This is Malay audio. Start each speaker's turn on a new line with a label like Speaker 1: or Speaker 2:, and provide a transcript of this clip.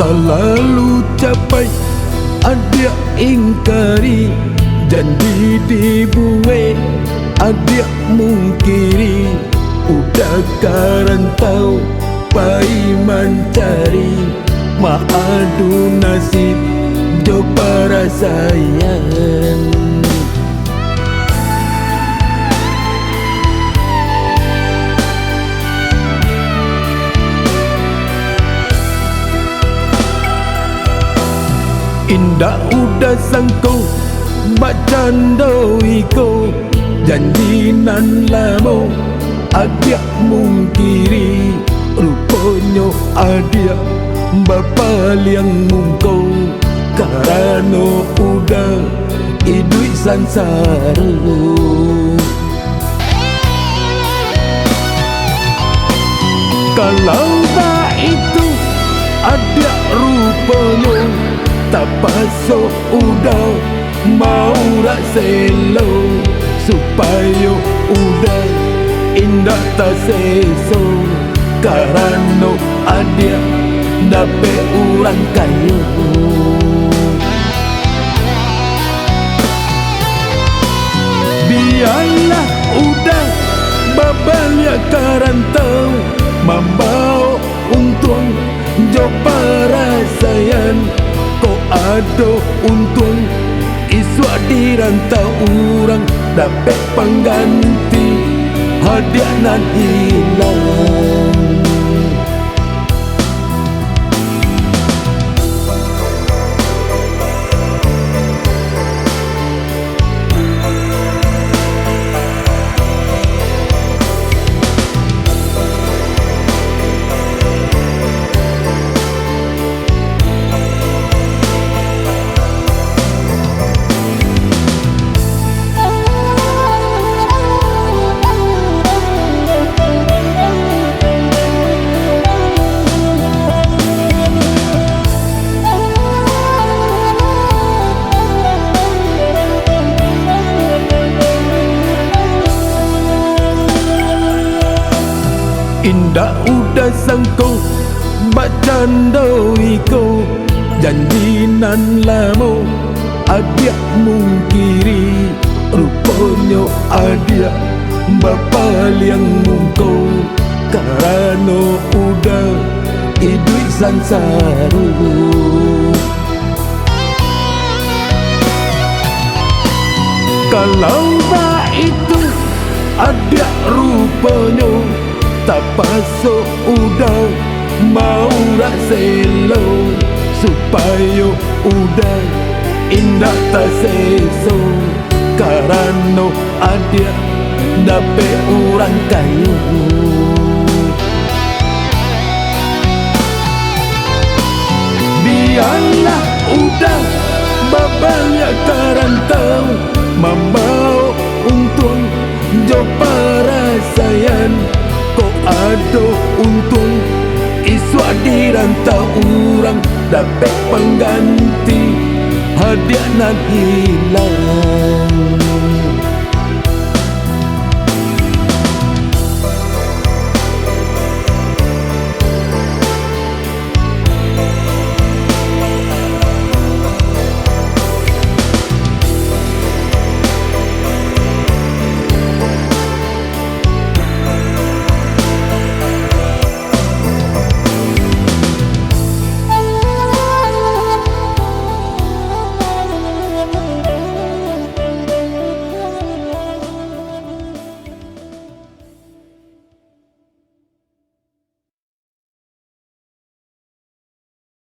Speaker 1: Lalu capai adia ingkari, janji dibuai adia mungkiri. Udah karantau pai mencari, maadu nasib jo para sayang. Indah udah sangko bacando iko, janji nan lamo adia mungkiri. Rupanya adia bapa liang mungko, karano udah idui sansara. Kalau tak itu ada rupanya, tak pasok udah mau rak selo, supaya udah indah tak seso. Karano adia dape orang kayu. Biarlah udah babalnya karantau, membawa untung jo para sayang. Ko ado untung iswa dirantau orang, dapat pengganti hadiah nan hilang. Indah udah sangko bacando iko, janji nan lamo adia mungkiri. Rupanya adia bapa liang mungko, karano udah idui sansara. Kalau tak itu ada rupanya, tak pasok udah mau rak selo, supaya udah indah tak seso. Karano adia dape orang kayu. Biarlah udah babalnya karantau, membawa untung jo para sayang. Ko ado untung iswa dirantau orang, dapat pengganti hadiah nan hilang.